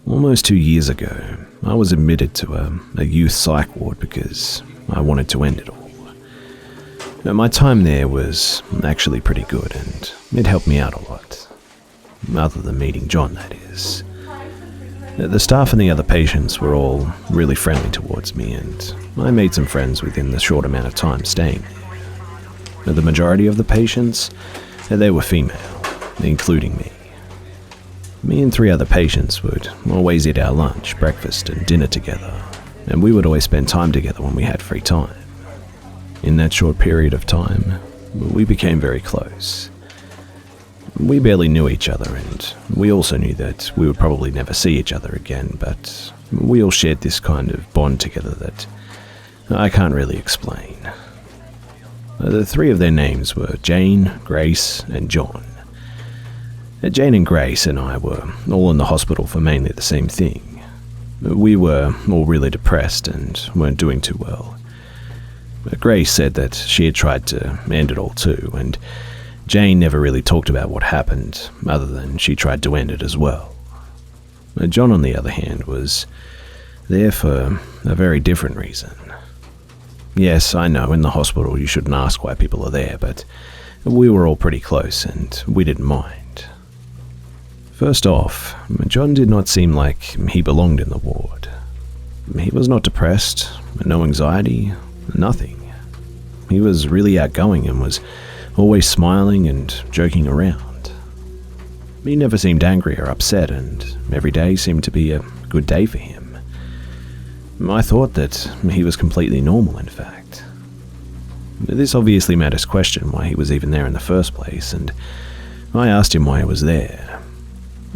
Almost 2 years ago, I was admitted to a youth psych ward because I wanted to end it all. My time there was actually pretty good, and it helped me out a lot. Other than meeting John, that is. The staff and the other patients were all really friendly towards me, and I made some friends within the short amount of time staying there. The majority of the patients, they were female, including me. Me and 3 other patients would always eat our lunch, breakfast, and dinner together, and we would always spend time together when we had free time. In that short period of time, we became very close. We barely knew each other, and we also knew that we would probably never see each other again, but we all shared this kind of bond together that I can't really explain. The 3 of their names were Jane, Grace, and John. Jane and Grace and I were all in the hospital for mainly the same thing. We were all really depressed and weren't doing too well. Grace said that she had tried to end it all too, and Jane never really talked about what happened, other than she tried to end it as well. John, on the other hand, was there for a very different reason. Yes, I know, in the hospital you shouldn't ask why people are there, but we were all pretty close and we didn't mind. First off, John did not seem like he belonged in the ward. He was not depressed, no anxiety, nothing. He was really outgoing and was always smiling and joking around. He never seemed angry or upset, and every day seemed to be a good day for him. I thought that he was completely normal, in fact. This obviously made us question why he was even there in the first place, and I asked him why he was there.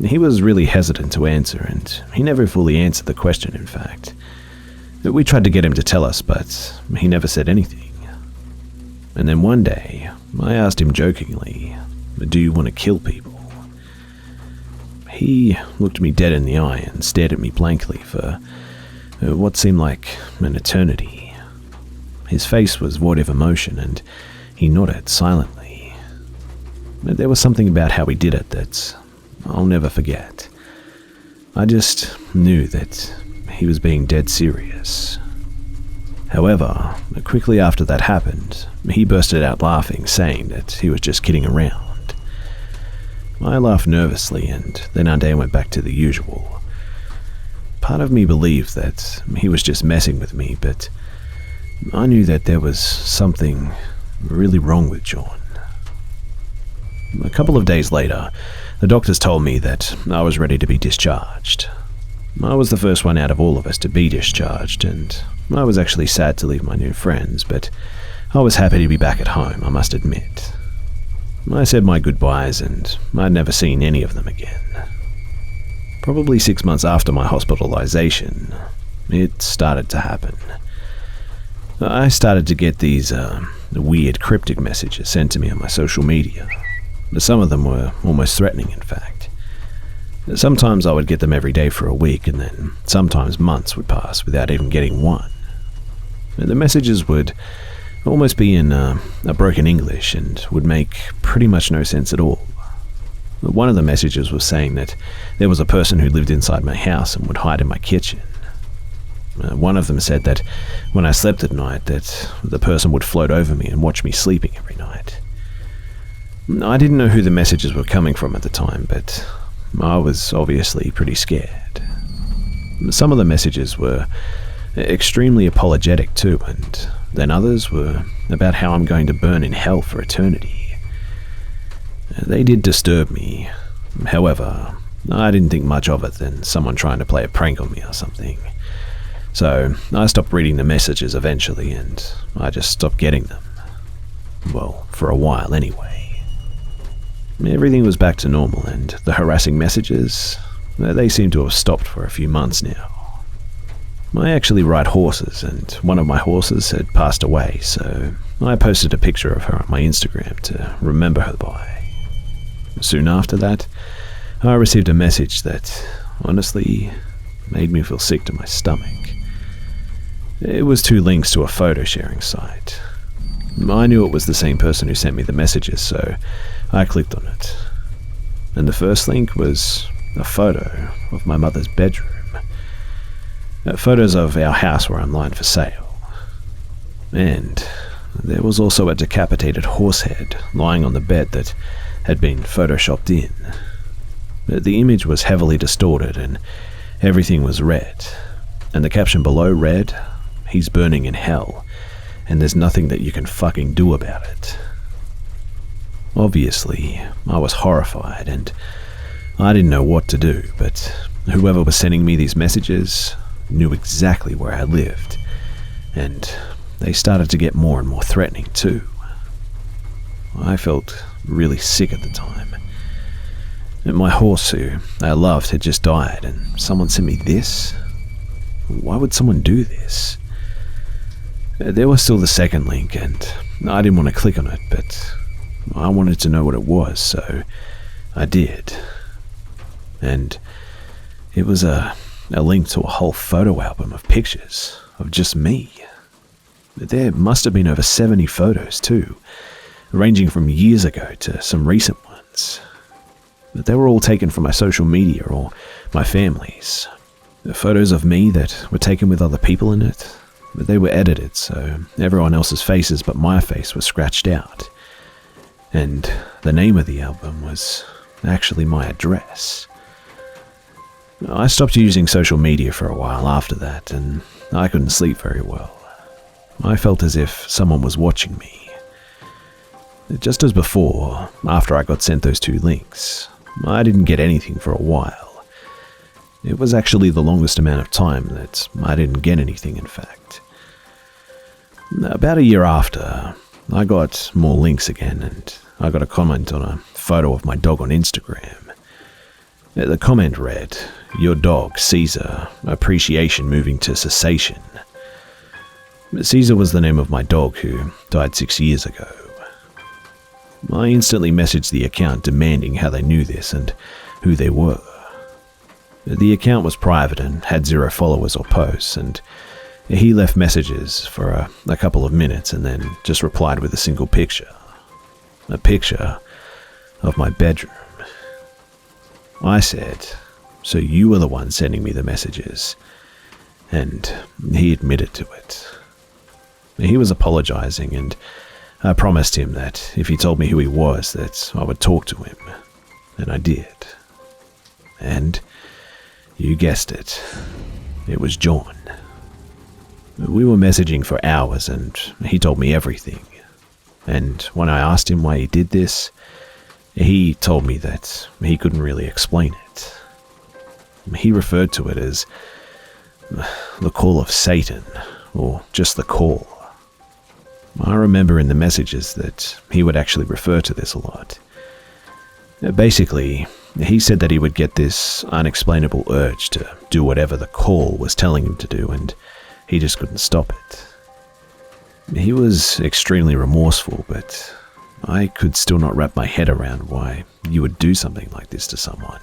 He was really hesitant to answer, and he never fully answered the question, in fact. We tried to get him to tell us, but he never said anything. And then one day, I asked him jokingly, "Do you want to kill people?" He looked me dead in the eye and stared at me blankly for what seemed like an eternity. His face was void of emotion, and he nodded silently. There was something about how he did it that I'll never forget. I just knew that he was being dead serious. However, quickly after that happened, he bursted out laughing, saying that he was just kidding around. I laughed nervously, and then our day went back to the usual. Part of me believed that he was just messing with me, but I knew that there was something really wrong with John. A couple of days later, the doctors told me that I was ready to be discharged. I was the first one out of all of us to be discharged, and I was actually sad to leave my new friends, but I was happy to be back at home, I must admit. I said my goodbyes, and I'd never seen any of them again. Probably 6 months after my hospitalization, it started to happen. I started to get these weird cryptic messages sent to me on my social media. Some of them were almost threatening, in fact. Sometimes I would get them every day for a week, and then sometimes months would pass without even getting one. The messages would almost be in a broken English and would make pretty much no sense at all. One of the messages was saying that there was a person who lived inside my house and would hide in my kitchen. One of them said that when I slept at night that the person would float over me and watch me sleeping every night. I didn't know who the messages were coming from at the time, but I was obviously pretty scared. Some of the messages were extremely apologetic too, and then others were about how I'm going to burn in hell for eternity. They did disturb me. However, I didn't think much of it than someone trying to play a prank on me or something. So I stopped reading the messages eventually, and I just stopped getting them. Well, for a while anyway. Everything was back to normal, and the harassing messages, they seem to have stopped for a few months now. I actually ride horses, and one of my horses had passed away, so I posted a picture of her on my Instagram to remember her by. Soon after that, I received a message that honestly made me feel sick to my stomach. It was 2 links to a photo sharing site. I knew it was the same person who sent me the messages, so I clicked on it. And the first link was a photo of my mother's bedroom. Photos of our house were online for sale. And there was also a decapitated horse head lying on the bed that had been photoshopped in. The image was heavily distorted and everything was red. And the caption below read, "He's burning in hell, and there's nothing that you can fucking do about it." Obviously, I was horrified and I didn't know what to do, but whoever was sending me these messages knew exactly where I lived, and they started to get more and more threatening too. I felt really sick at the time. My horse, who I loved, had just died, and someone sent me this? Why would someone do this? There was still the second link, and I didn't want to click on it, but I wanted to know what it was, so I did. And it was a link to a whole photo album of pictures of just me. There must have been over 70 photos too, ranging from years ago to some recent ones. But they were all taken from my social media or my family's. The photos of me that were taken with other people in it, but they were edited, so everyone else's faces but my face was scratched out. And the name of the album was actually my address. I stopped using social media for a while after that, and I couldn't sleep very well. I felt as if someone was watching me. Just as before, after I got sent those 2 links, I didn't get anything for a while. It was actually the longest amount of time that I didn't get anything, in fact. About a year after, I got more links again, and I got a comment on a photo of my dog on Instagram. The comment read, "Your dog, Caesar, appreciation moving to cessation." Caesar was the name of my dog who died 6 years ago. I instantly messaged the account demanding how they knew this and who they were. The account was private and had 0 followers or posts, and he left messages for a couple of minutes and then just replied with a single picture. A picture of my bedroom. I said, "So you were the one sending me the messages," and he admitted to it. He was apologizing, and I promised him that if he told me who he was, that I would talk to him, and I did. And you guessed it, it was John. We were messaging for hours, and he told me everything. And when I asked him why he did this, he told me that he couldn't really explain it. He referred to it as the call of Satan, or just the call. I remember in the messages that he would actually refer to this a lot. Basically, he said that he would get this unexplainable urge to do whatever the call was telling him to do, and he just couldn't stop it. He was extremely remorseful, but I could still not wrap my head around why you would do something like this to someone.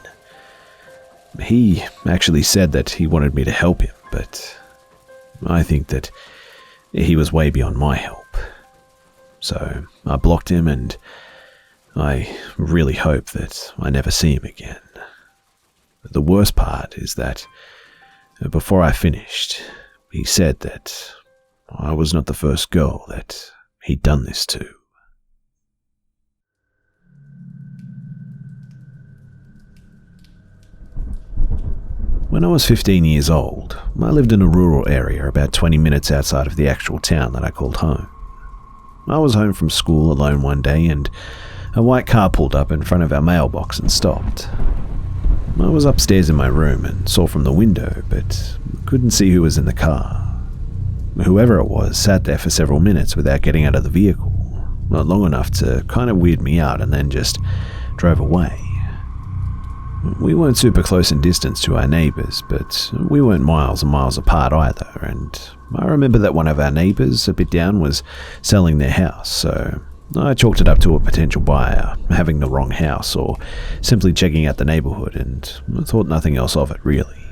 He actually said that he wanted me to help him, but I think that he was way beyond my help. So I blocked him, and I really hope that I never see him again. The worst part is that before I finished, he said that I was not the first girl that he'd done this to. When I was 15 years old, I lived in a rural area about 20 minutes outside of the actual town that I called home. I was home from school alone one day, and a white car pulled up in front of our mailbox and stopped. I was upstairs in my room and saw from the window, but couldn't see who was in the car. Whoever it was sat there for several minutes without getting out of the vehicle, not long enough to kind of weird me out, and then just drove away. We weren't super close in distance to our neighbours, but we weren't miles and miles apart either, and I remember that one of our neighbours a bit down was selling their house, so I chalked it up to a potential buyer having the wrong house or simply checking out the neighbourhood, and I thought nothing else of it really.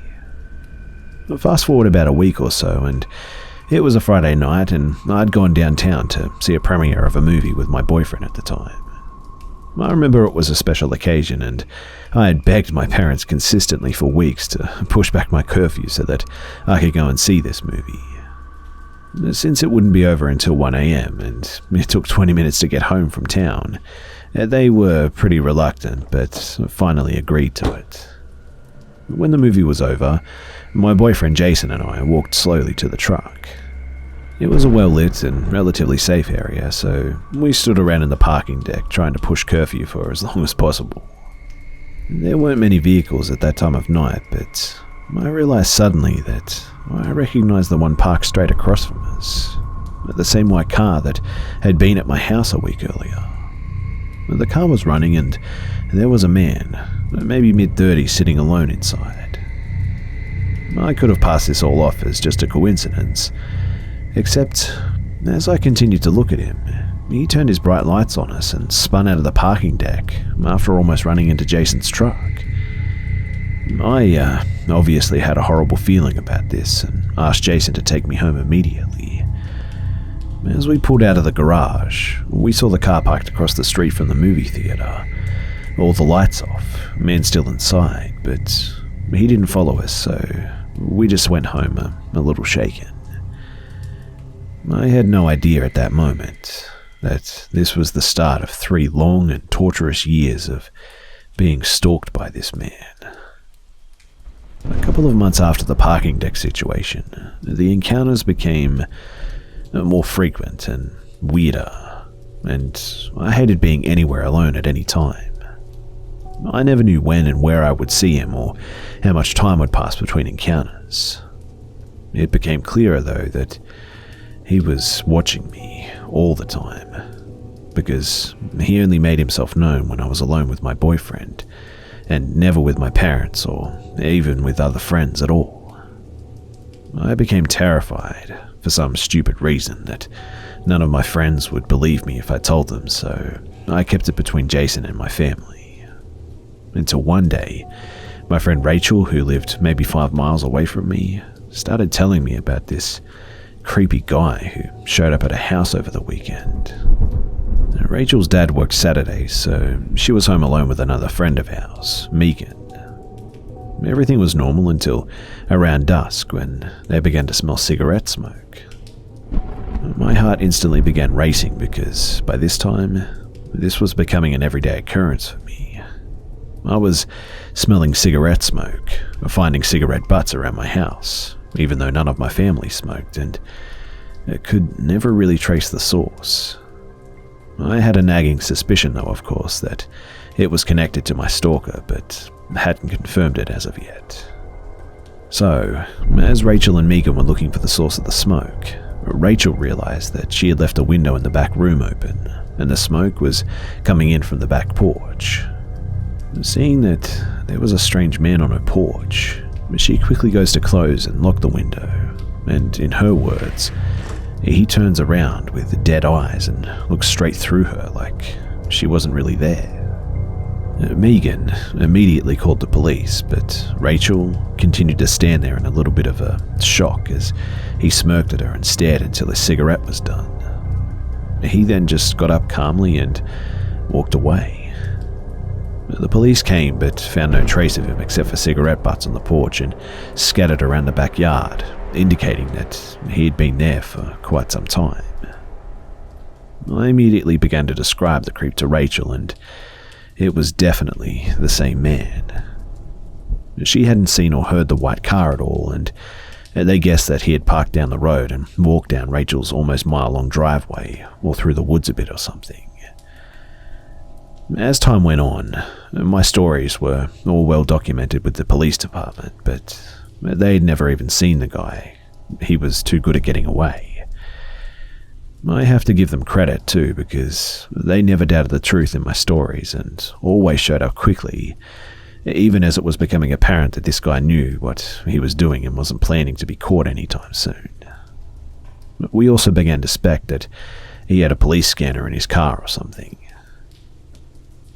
Fast forward about a week or so, and it was a Friday night, and I'd gone downtown to see a premiere of a movie with my boyfriend at the time. I remember it was a special occasion, and I had begged my parents consistently for weeks to push back my curfew so that I could go and see this movie. Since it wouldn't be over until 1 a.m, and it took 20 minutes to get home from town, they were pretty reluctant, but finally agreed to it. When the movie was over, my boyfriend Jason and I walked slowly to the truck. It was a well-lit and relatively safe area, so we stood around in the parking deck trying to push curfew for as long as possible. There weren't many vehicles at that time of night, but I realized suddenly that I recognized the one parked straight across from us, the same white car that had been at my house a week earlier. The car was running and there was a man, maybe mid-30s, sitting alone inside. I could have passed this all off as just a coincidence, except as I continued to look at him, he turned his bright lights on us and spun out of the parking deck after almost running into Jason's truck. I obviously had a horrible feeling about this and asked Jason to take me home immediately. As we pulled out of the garage, we saw the car parked across the street from the movie theater. All the lights off, men still inside, but he didn't follow us, so we just went home a little shaken. I had no idea at that moment that this was the start of 3 long and torturous years of being stalked by this man. A couple of months after the parking deck situation, the encounters became more frequent and weirder, and I hated being anywhere alone at any time. I never knew when and where I would see him or how much time would pass between encounters. It became clearer, though, that he was watching me all the time, because he only made himself known when I was alone with my boyfriend, and never with my parents or even with other friends at all. I became terrified for some stupid reason that none of my friends would believe me if I told them, so I kept it between Jason and my family. Until one day, my friend Rachel, who lived maybe 5 miles away from me, started telling me about this creepy guy who showed up at a house over the weekend. Rachel's dad worked Saturdays, so she was home alone with another friend of ours, Megan. Everything was normal until around dusk when they began to smell cigarette smoke. My heart instantly began racing because by this time, this was becoming an everyday occurrence for me. I was smelling cigarette smoke, finding cigarette butts around my house, even though none of my family smoked, and I could never really trace the source. I had a nagging suspicion, though, of course, that it was connected to my stalker, but hadn't confirmed it as of yet. So, as Rachel and Megan were looking for the source of the smoke, Rachel realized that she had left a window in the back room open, and the smoke was coming in from the back porch. Seeing that there was a strange man on her porch, she quickly goes to close and lock the window, and in her words, he turns around with dead eyes and looks straight through her like she wasn't really there. Megan immediately called the police, but Rachel continued to stand there in a little bit of a shock as he smirked at her and stared until his cigarette was done. He then just got up calmly and walked away. The police came but found no trace of him except for cigarette butts on the porch and scattered around the backyard, indicating that he had been there for quite some time. I immediately began to describe the creep to Rachel, and it was definitely the same man. She hadn't seen or heard the white car at all, and they guessed that he had parked down the road and walked down Rachel's almost mile-long driveway or through the woods a bit or something. As time went on, my stories were all well documented with the police department, but they'd never even seen the guy. He was too good at getting away. I have to give them credit too, because they never doubted the truth in my stories and always showed up quickly, even as it was becoming apparent that this guy knew what he was doing and wasn't planning to be caught anytime soon. We also began to suspect that he had a police scanner in his car or something.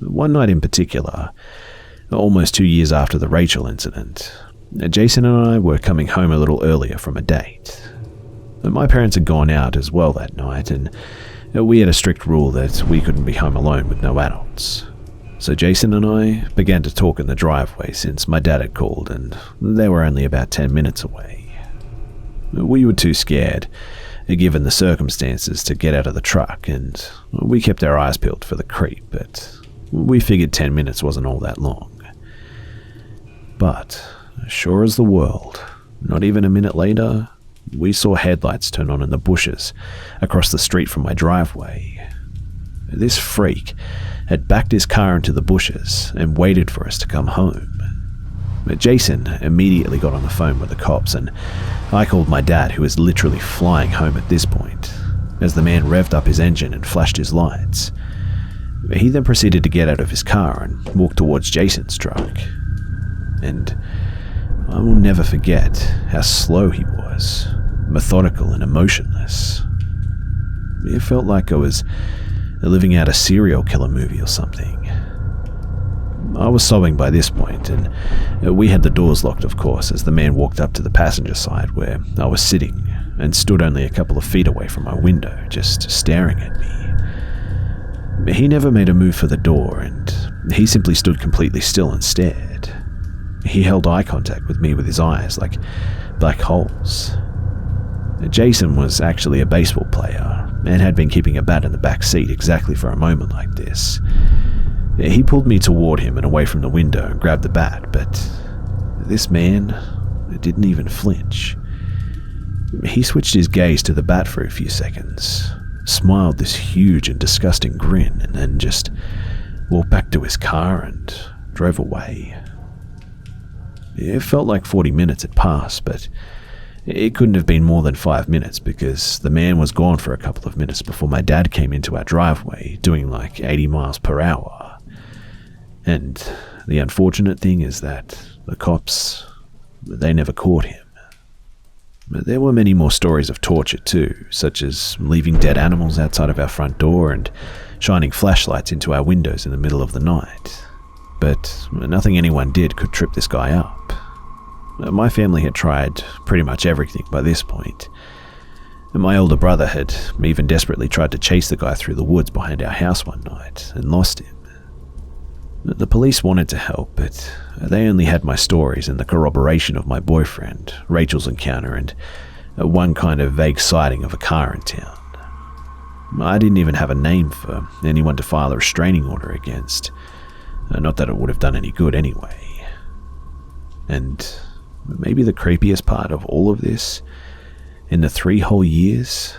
One night in particular, almost 2 years after the Rachel incident, Jason and I were coming home a little earlier from a date. My parents had gone out as well that night, and we had a strict rule that we couldn't be home alone with no adults. So Jason and I began to talk in the driveway since my dad had called and they were only about 10 minutes away. We were too scared, given the circumstances, to get out of the truck, and we kept our eyes peeled for the creep, but we figured 10 minutes wasn't all that long. But, sure as the world, not even a minute later, we saw headlights turn on in the bushes across the street from my driveway. This freak had backed his car into the bushes and waited for us to come home. Jason immediately got on the phone with the cops, and I called my dad, who was literally flying home at this point, as the man revved up his engine and flashed his lights. He then proceeded to get out of his car and walk towards Jason's truck. And I will never forget how slow he was, methodical and emotionless. It felt like I was living out a serial killer movie or something. I was sobbing by this point, and we had the doors locked, of course, as the man walked up to the passenger side where I was sitting and stood only a couple of feet away from my window, just staring at me. He never made a move for the door, and he simply stood completely still and stared. He held eye contact with me with his eyes like black holes. Jason was actually a baseball player and had been keeping a bat in the back seat exactly for a moment like this. He pulled me toward him and away from the window and grabbed the bat, but this man didn't even flinch. He switched his gaze to the bat for a few seconds, smiled this huge and disgusting grin, and then just walked back to his car and drove away. It felt like 40 minutes had passed, but it couldn't have been more than 5 minutes because the man was gone for a couple of minutes before my dad came into our driveway doing like 80 miles per hour. And the unfortunate thing is that the cops, they never caught him. But there were many more stories of torture too, such as leaving dead animals outside of our front door and shining flashlights into our windows in the middle of the night. But nothing anyone did could trip this guy up. My family had tried pretty much everything by this point. And my older brother had even desperately tried to chase the guy through the woods behind our house one night and lost him. The police wanted to help, but they only had my stories and the corroboration of my boyfriend, Rachel's encounter, and one kind of vague sighting of a car in town. I didn't even have a name for anyone to file a restraining order against. Not that it would have done any good anyway. And maybe the creepiest part of all of this, in the 3 whole years,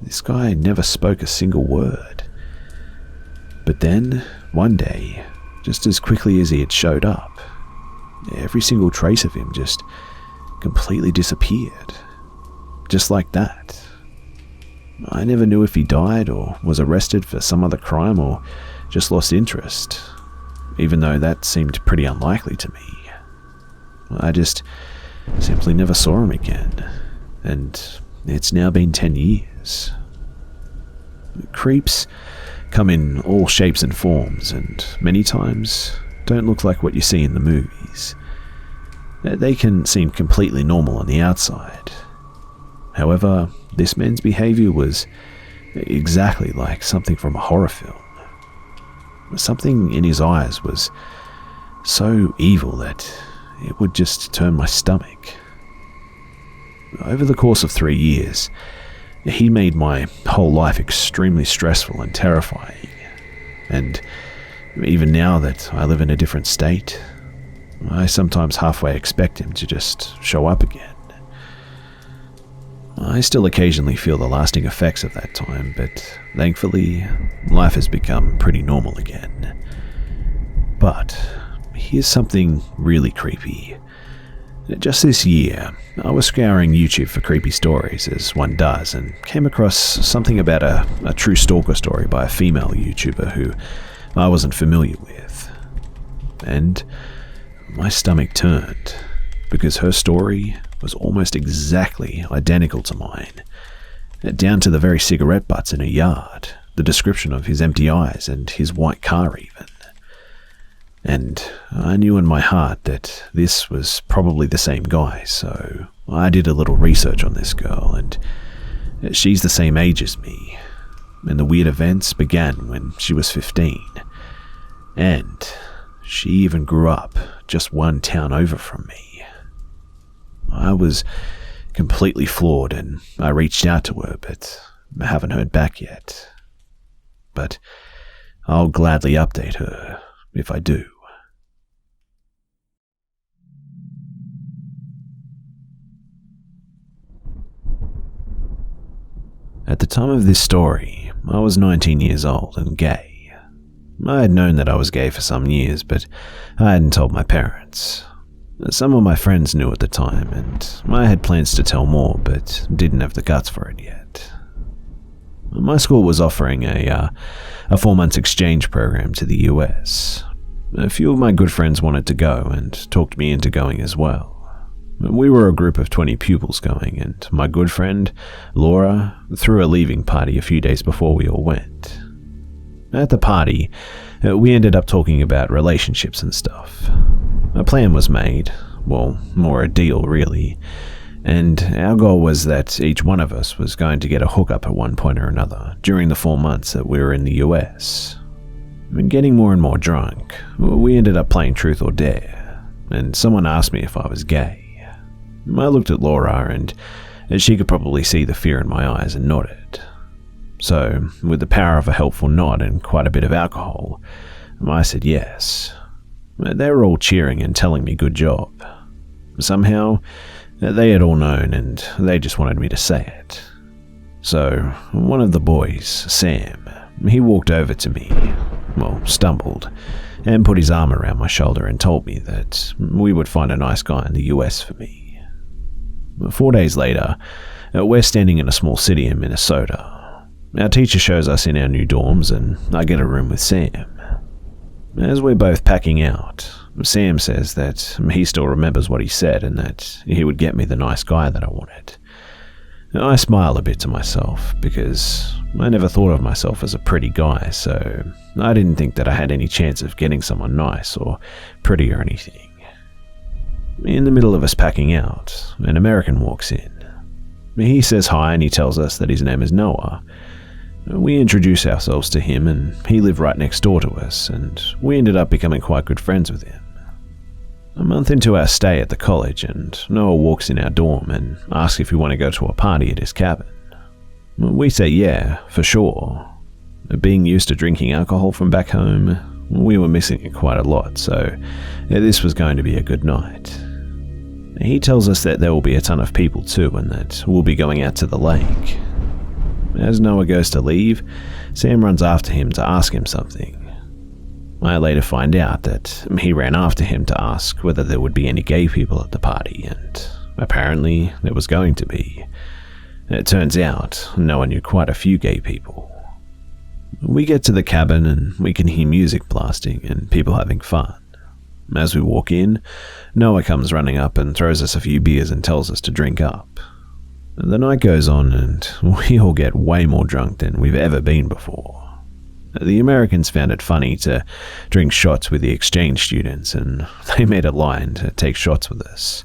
this guy never spoke a single word. But then, one day, just as quickly as he had showed up, every single trace of him just completely disappeared. Just like that. I never knew if he died or was arrested for some other crime or just lost interest, even though that seemed pretty unlikely to me. I just simply never saw him again, and it's now been 10 years. Creeps come in all shapes and forms, and many times don't look like what you see in the movies. They can seem completely normal on the outside. However, this man's behavior was exactly like something from a horror film. Something in his eyes was so evil that it would just turn my stomach. Over the course of 3 years, he made my whole life extremely stressful and terrifying. And even now that I live in a different state, I sometimes halfway expect him to just show up again. I still occasionally feel the lasting effects of that time, but thankfully, life has become pretty normal again. But here's something really creepy. Just this year, I was scouring YouTube for creepy stories, as one does, and came across something about a true stalker story by a female YouTuber who I wasn't familiar with. And my stomach turned, because her story was almost exactly identical to mine, down to the very cigarette butts in her yard, the description of his empty eyes and his white car even. And I knew in my heart that this was probably the same guy, so I did a little research on this girl, and she's the same age as me, and the weird events began when she was 15. And she even grew up just one town over from me. I was completely floored and I reached out to her, but I haven't heard back yet. But I'll gladly update her if I do. At the time of this story, I was 19 years old and gay. I had known that I was gay for some years, but I hadn't told my parents. Some of my friends knew at the time, and I had plans to tell more, but didn't have the guts for it yet. My school was offering a 4-month exchange program to the US. A few of my good friends wanted to go and talked me into going as well. We were a group of 20 pupils going, and my good friend, Laura, threw a leaving party a few days before we all went. At the party, we ended up talking about relationships and stuff. A plan was made, well, more a deal really, and our goal was that each one of us was going to get a hookup at one point or another during the 4 months that we were in the US. Getting more and more drunk, we ended up playing Truth or Dare, and someone asked me if I was gay. I looked at Laura and she could probably see the fear in my eyes and nodded. So, with the power of a helpful nod and quite a bit of alcohol, I said yes. They were all cheering and telling me good job. Somehow, they had all known and they just wanted me to say it. So, one of the boys, Sam, he walked over to me, stumbled, and put his arm around my shoulder and told me that we would find a nice guy in the US for me. 4 days later, we're standing in a small city in Minnesota. Our teacher shows us in our new dorms and I get a room with Sam. As we're both packing out, Sam says that he still remembers what he said and that he would get me the nice guy that I wanted. I smile a bit to myself because I never thought of myself as a pretty guy, so I didn't think that I had any chance of getting someone nice or pretty or anything. In the middle of us packing out, an American walks in. He says hi and he tells us that his name is Noah. We introduce ourselves to him and he lived right next door to us, and we ended up becoming quite good friends with him. A month into our stay at the college, and Noah walks in our dorm and asks if we want to go to a party at his cabin. We say yeah, for sure. Being used to drinking alcohol from back home, we were missing it quite a lot, so this was going to be a good night. He tells us that there will be a ton of people too and that we'll be going out to the lake. As Noah goes to leave, Sam runs after him to ask him something. I later find out that he ran after him to ask whether there would be any gay people at the party, and apparently there was going to be. It turns out Noah knew quite a few gay people. We get to the cabin and we can hear music blasting and people having fun. As we walk in, Noah comes running up and throws us a few beers and tells us to drink up. The night goes on and we all get way more drunk than we've ever been before. The Americans found it funny to drink shots with the exchange students, and they made a line to take shots with us.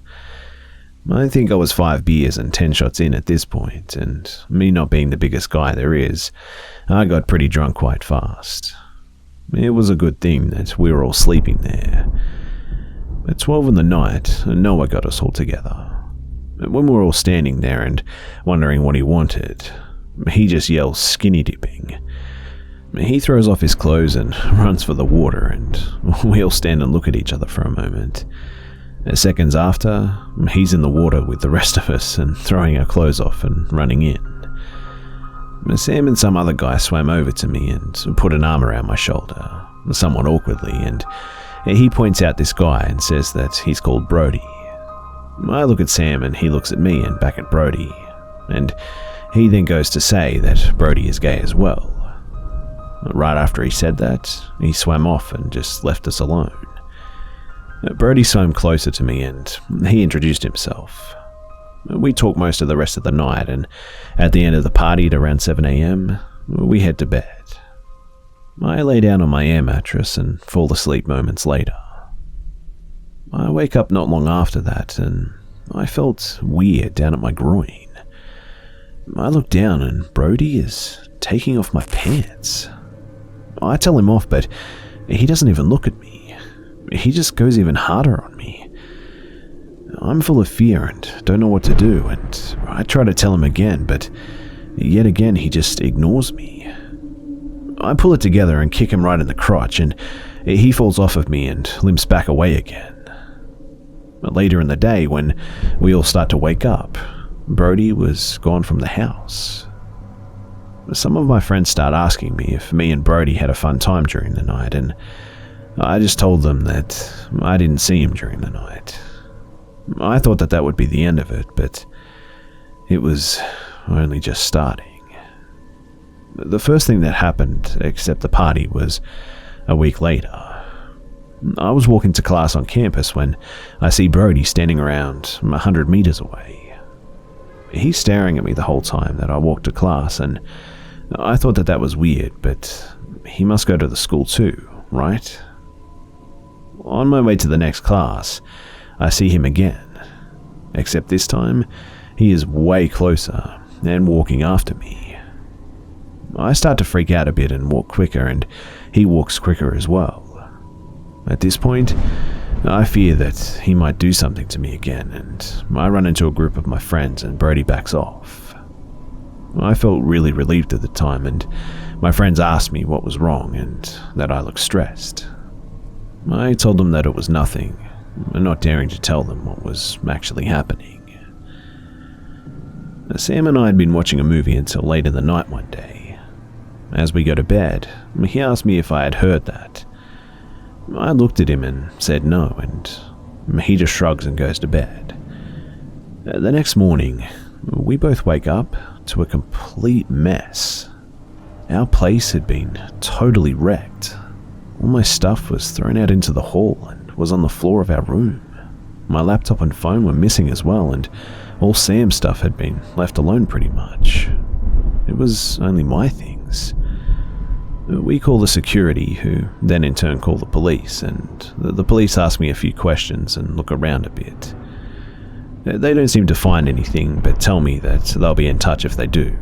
I think I was 5 beers and 10 shots in at this point, and me not being the biggest guy there is, I got pretty drunk quite fast. It was a good thing that we were all sleeping there. At 12 in the night, Noah got us all together. When we were all standing there and wondering what he wanted, he just yells skinny dipping. He throws off his clothes and runs for the water, and we all stand and look at each other for a moment. Seconds after, he's in the water with the rest of us and throwing our clothes off and running in. Sam and some other guy swam over to me and put an arm around my shoulder, somewhat awkwardly, and he points out this guy and says that he's called Brody. I look at Sam and he looks at me and back at Brody, and he then goes to say that Brody is gay as well. Right after he said that, he swam off and just left us alone. Brody swam closer to me and he introduced himself. We talked most of the rest of the night, and at the end of the party at around 7 a.m, we head to bed. I lay down on my air mattress and fall asleep moments later. I wake up not long after that and I felt weird down at my groin. I look down and Brody is taking off my pants. I tell him off, but He doesn't even look at me. He just goes even harder on me. I'm full of fear and don't know what to do, and I try to tell him again, but yet again he just ignores me. I pull it together and kick him right in the crotch, and he falls off of me and limps back away again. Later in the day, when we all start to wake up, Brody was gone from the house. Some of my friends start asking me if me and Brody had a fun time during the night, and I just told them that I didn't see him during the night. I thought that would be the end of it, but it was only just starting. The first thing that happened, except the party, was a week later. I was walking to class on campus when I see Brody standing around 100 meters away. He's staring at me the whole time that I walked to class, and I thought that was weird, but he must go to the school too, right? On my way to the next class, I see him again, except this time he is way closer and walking after me. I start to freak out a bit and walk quicker, and he walks quicker as well. At this point, I fear that he might do something to me again, and I run into a group of my friends and Brody backs off. I felt really relieved at the time, and my friends asked me what was wrong and that I looked stressed. I told them that it was nothing, not daring to tell them what was actually happening. Sam and I had been watching a movie until late in the night one day. As we go to bed, he asked me if I had heard that. I looked at him and said no, and he just shrugs and goes to bed. The next morning, we both wake up to a complete mess. Our place had been totally wrecked. All my stuff was thrown out into the hall and was on the floor of our room. My laptop and phone were missing as well, and all Sam's stuff had been left alone pretty much. It was only my things. We call the security, who then in turn call the police, and the police ask me a few questions and look around a bit. They don't seem to find anything, but tell me that they'll be in touch if they do.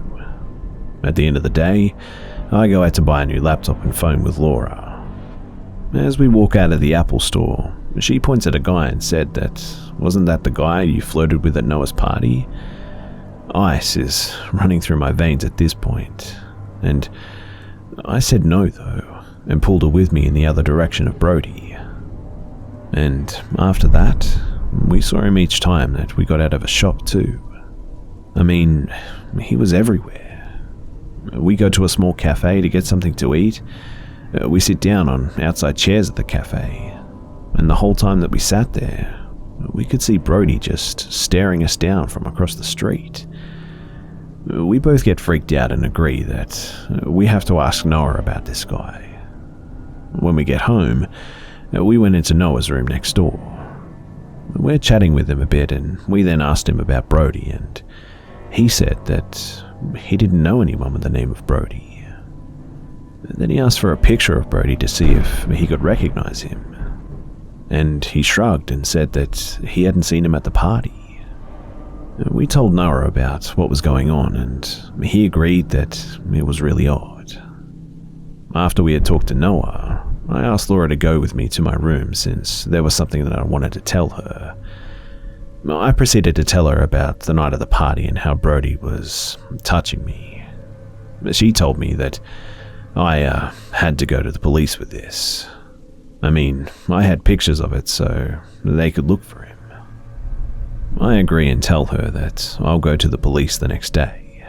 At the end of the day, I go out to buy a new laptop and phone with Laura. As we walk out of the Apple store, she points at a guy and said that, "Wasn't that the guy you flirted with at Noah's party?" Ice is running through my veins at this point, and I said no though, and pulled her with me in the other direction of Brody. And after that, we saw him each time that we got out of a shop too. I mean, he was everywhere. We go to a small cafe to get something to eat. We sit down on outside chairs at the cafe, and the whole time that we sat there, we could see Brody just staring us down from across the street. We both get freaked out and agree that we have to ask Noah about this guy. When we get home, we went into Noah's room next door. We're chatting with him a bit, and we then asked him about Brody, and he said that he didn't know anyone with the name of Brody. Then he asked for a picture of Brody to see if he could recognize him, and he shrugged and said that he hadn't seen him at the party. We told Noah about what was going on, and he agreed that it was really odd. After we had talked to Noah, I asked Laura to go with me to my room since there was something that I wanted to tell her. I proceeded to tell her about the night of the party and how Brody was touching me. She told me that I had to go to the police with this. I mean, I had pictures of it so they could look for him. I agree and tell her that I'll go to the police the next day.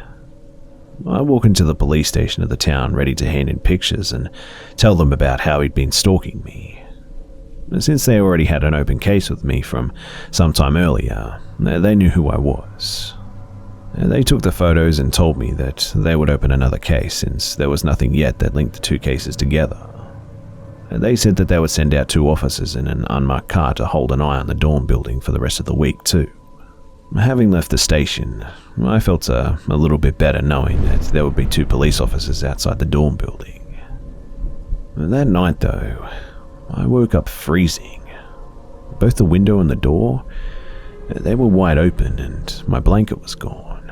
I walk into the police station of the town ready to hand in pictures and tell them about how he'd been stalking me. Since they already had an open case with me from some time earlier, they knew who I was. They took the photos and told me that they would open another case since there was nothing yet that linked the two cases together. They said that they would send out 2 officers in an unmarked car to hold an eye on the dorm building for the rest of the week too. Having left the station, I felt a little bit better knowing that there would be 2 police officers outside the dorm building. That night though, I woke up freezing. Both the window and the door, they were wide open and my blanket was gone.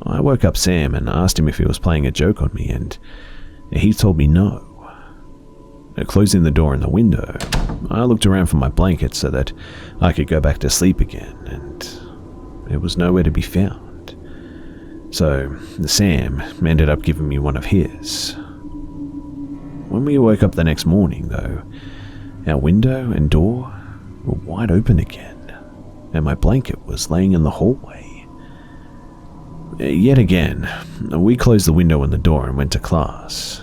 I woke up Sam and asked him if he was playing a joke on me, and he told me no. Closing the door and the window, I looked around for my blanket so that I could go back to sleep again, and it was nowhere to be found. So Sam ended up giving me one of his. When we woke up the next morning, though, our window and door were wide open again, and my blanket was laying in the hallway. Yet again, we closed the window and the door and went to class.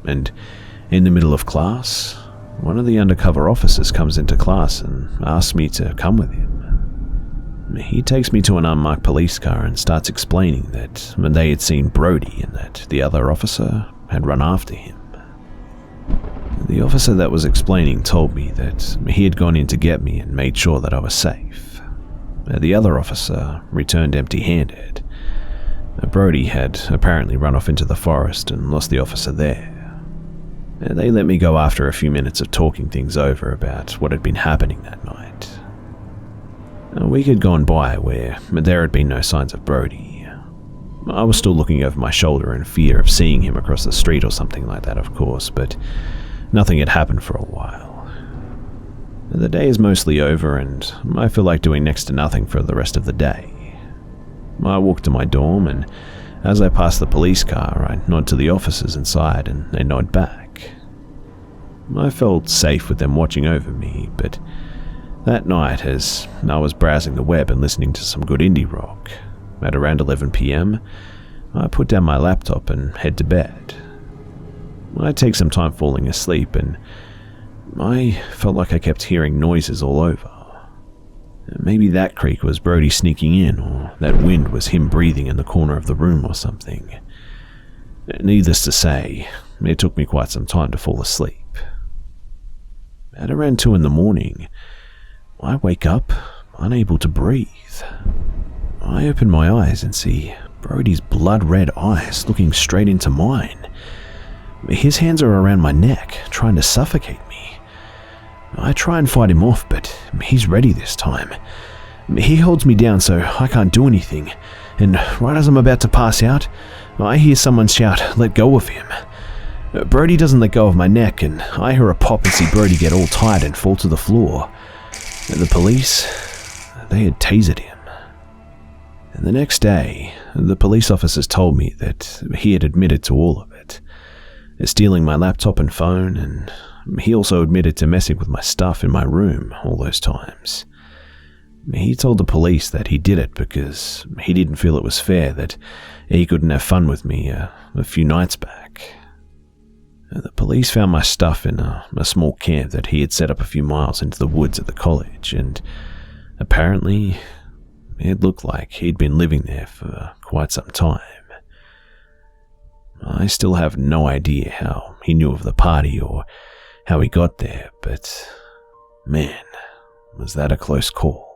And in the middle of class, one of the undercover officers comes into class and asks me to come with him. He takes me to an unmarked police car and starts explaining that they had seen Brody and that the other officer had run after him. The officer that was explaining told me that he had gone in to get me and made sure that I was safe. The other officer returned empty-handed. Brody had apparently run off into the forest and lost the officer there. They let me go after a few minutes of talking things over about what had been happening that night. A week had gone by where there had been no signs of Brody. I was still looking over my shoulder in fear of seeing him across the street or something like that, of course, but nothing had happened for a while. The day is mostly over and I feel like doing next to nothing for the rest of the day. I walk to my dorm, and as I pass the police car, I nod to the officers inside and they nod back. I felt safe with them watching over me, but that night, as I was browsing the web and listening to some good indie rock, at around 11 p.m, I put down my laptop and head to bed. I take some time falling asleep, and I felt like I kept hearing noises all over. Maybe that creak was Brody sneaking in, or that wind was him breathing in the corner of the room or something. Needless to say, it took me quite some time to fall asleep. At around 2 in the morning, I wake up unable to breathe. I open my eyes and see Brody's blood-red eyes looking straight into mine. His hands are around my neck, trying to suffocate me. I try and fight him off, but he's ready this time. He holds me down so I can't do anything, and right as I'm about to pass out, I hear someone shout, "Let go of him." Brody doesn't let go of my neck, and I hear a pop and see Brody get all tired and fall to the floor. The police, they had tasered him. And the next day, the police officers told me that he had admitted to all of it, stealing my laptop and phone, and he also admitted to messing with my stuff in my room all those times. He told the police that he did it because he didn't feel it was fair that he couldn't have fun with me a few nights back. The police found my stuff in a small camp that he had set up a few miles into the woods at the college, and apparently it looked like he'd been living there for quite some time. I still have no idea how he knew of the party or how he got there, but man, was that a close call.